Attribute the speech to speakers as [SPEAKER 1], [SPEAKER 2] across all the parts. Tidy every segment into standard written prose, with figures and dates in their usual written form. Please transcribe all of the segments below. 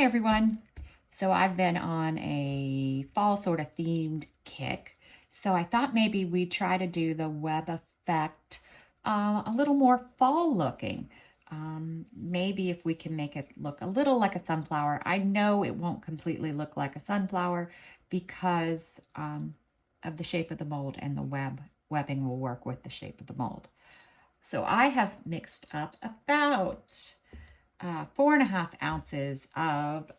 [SPEAKER 1] Hi everyone. So I've been on a fall sort of themed kick. So I thought maybe we'd try to do the web effect a little more fall looking. Maybe if we can make it look a little like a sunflower. I know it won't completely look like a sunflower because of the shape of the mold, and the webbing will work with the shape of the mold. So I have mixed up about 4.5 ounces of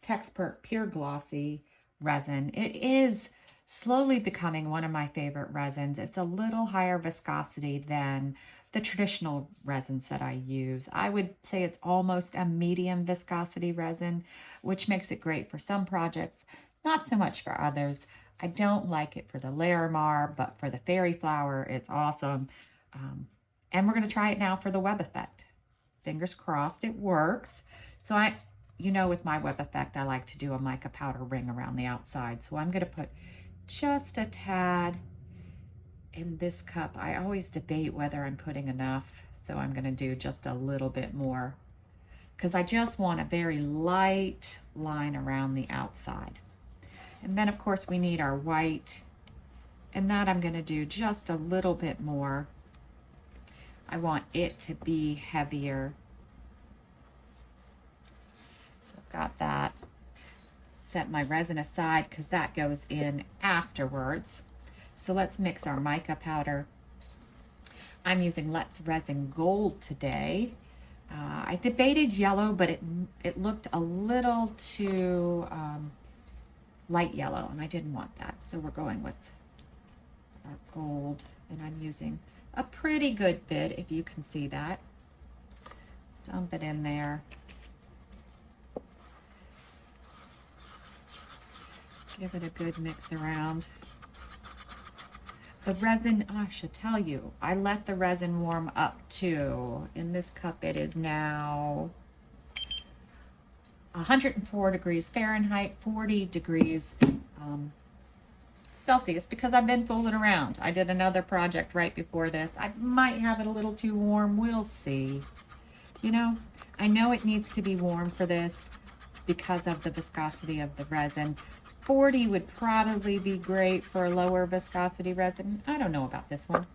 [SPEAKER 1] Teexpert Pure Glossy resin. It is slowly becoming one of my favorite resins. It's a little higher viscosity than the traditional resins that I use. I would say it's almost a medium viscosity resin, which makes it great for some projects, not so much for others. I don't like it for the Larimar, but for the fairy flower, it's awesome. And we're going to try it now for the web effect. Fingers crossed it works. So with my web effect, I like to do a mica powder ring around the outside. So I'm going to put just a tad in this cup. I always debate whether I'm putting enough. So I'm going to do just a little bit more because I just want a very light line around the outside. And then of course we need our white, and that I'm going to do just a little bit more. I want it to be heavier. So I've got that. Set my resin aside because that goes in afterwards. So let's mix our mica powder. I'm using Let's Resin Gold today. I debated yellow, but it looked a little too light yellow, and I didn't want that. So we're going with our gold, and I'm using a pretty good bit, if you can see that. Dump it in there. Give it a good mix around. The resin, I should tell you, I let the resin warm up too. In this cup it is now 104 degrees Fahrenheit, 40 degrees Celsius, because I've been fooling around. I did another project right before this. I might have it a little too warm. We'll see. I know it needs to be warm for this because of the viscosity of the resin. 40 would probably be great for a lower viscosity resin. I don't know about this one.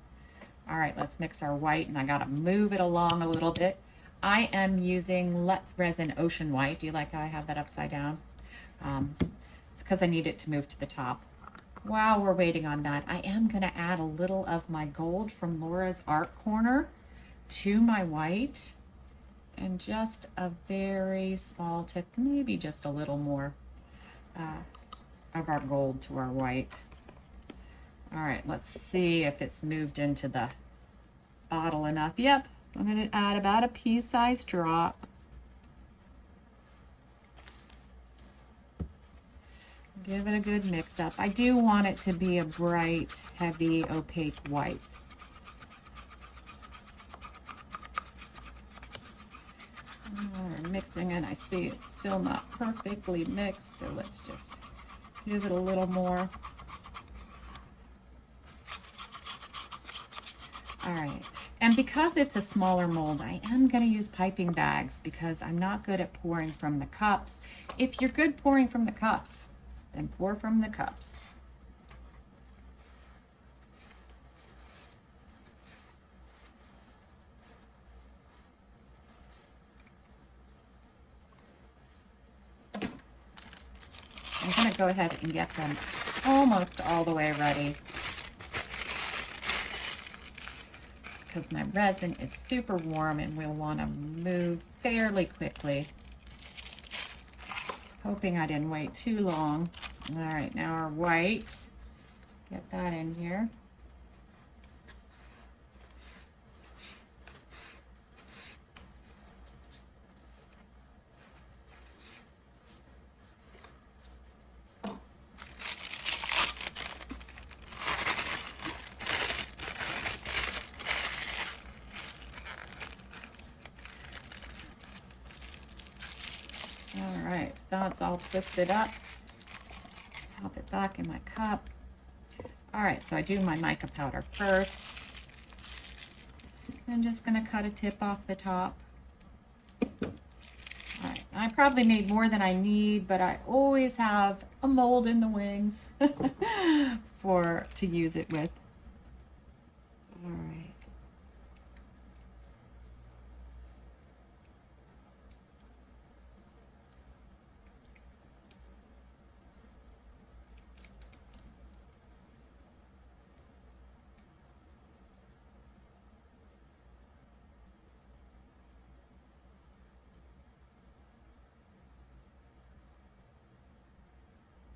[SPEAKER 1] All right, let's mix our white, and I gotta move it along a little bit. I am using Let's Resin Ocean White. Do you like how I have that upside down? It's because I need it to move to the top. While we're waiting on that, I am going to add a little of my gold from Laura's Art Corner to my white, and just a very small tip, maybe just a little more of our gold to our white. All right, let's see if it's moved into the bottle enough. Yep, I'm going to add about a pea-sized drop. Give it a good mix up. I do want it to be a bright, heavy, opaque white. We're mixing, and I see it's still not perfectly mixed, so let's just give it a little more. All right, and because it's a smaller mold, I am going to use piping bags because I'm not good at pouring from the cups. If you're good pouring from the cups, then pour from the cups. I'm going to go ahead and get them almost all the way ready because my resin is super warm and we'll want to move fairly quickly. Hoping I didn't wait too long. All right, now our white, get that in here. All right, that's all twisted up. Pop it back in my cup. All right, so I do my mica powder first. I'm just going to cut a tip off the top. All right, I probably made more than I need, but I always have a mold in the wings to use it with. All right.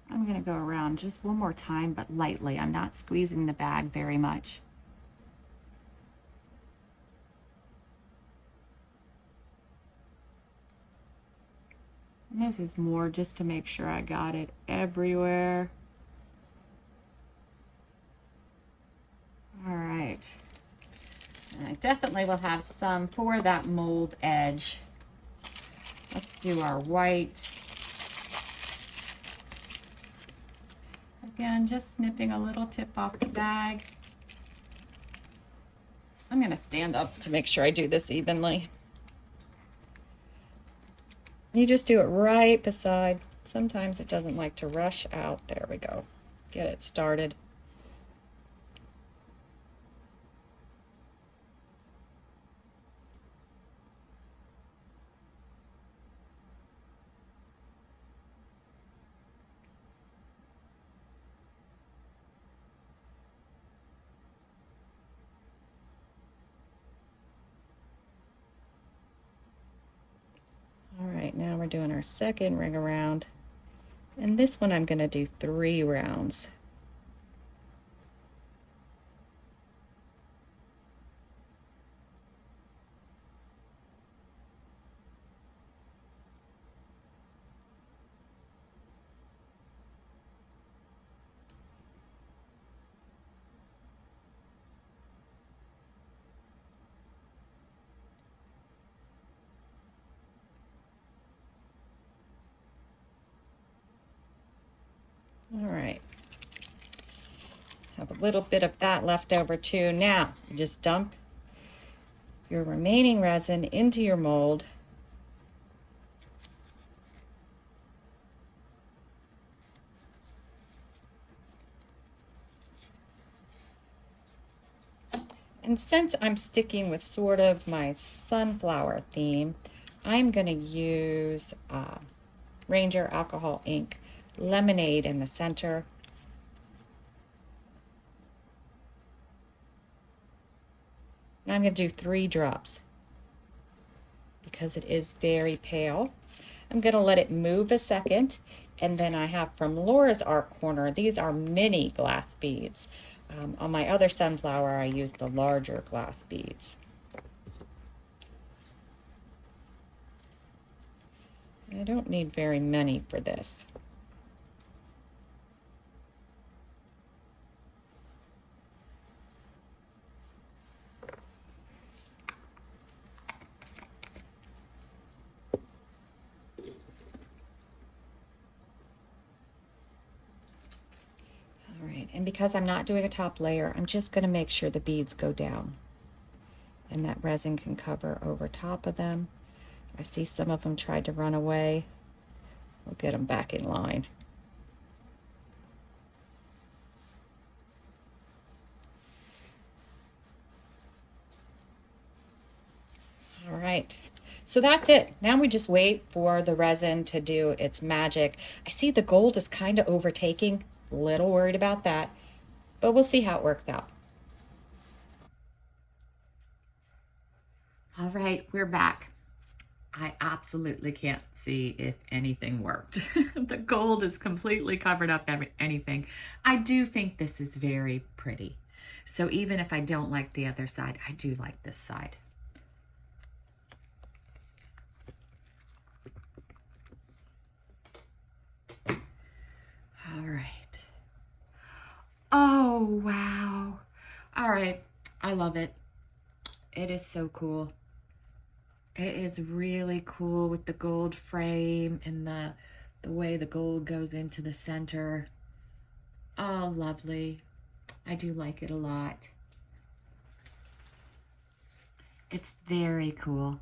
[SPEAKER 1] I'm going to go around just one more time, but lightly. I'm not squeezing the bag very much. And this is more just to make sure I got it everywhere. All right. And I definitely will have some for that mold edge. Let's do our white. Again, just snipping a little tip off the bag. I'm going to stand up to make sure I do this evenly. You just do it right beside. Sometimes it doesn't like to rush out. There we go. Get it started. All right, now we're doing our second ring around. And this one I'm going to do 3 rounds. All right. Have a little bit of that left over too. Now, you just dump your remaining resin into your mold. And since I'm sticking with sort of my sunflower theme, I'm going to use Ranger Alcohol Ink Lemonade in the center. And I'm going to do 3 drops because it is very pale. I'm going to let it move a second. And then I have from Laura's Art Corner, these are mini glass beads. On my other sunflower, I used the larger glass beads. I don't need very many for this. All right, and because I'm not doing a top layer, I'm just going to make sure the beads go down and that resin can cover over top of them. I see some of them tried to run away. We'll get them back in line. All right, so that's it. Now we just wait for the resin to do its magic. I see the gold is kind of overtaking. A little worried about that, but we'll see how it works out. All right, we're back. I absolutely can't see if anything worked. The gold is completely covered up anything. I do think this is very pretty. So even if I don't like the other side, I do like this side. All right. Oh, wow. All right. I love it. It is so cool. It is really cool with the gold frame and the way the gold goes into the center. Oh, lovely. I do like it a lot. It's very cool.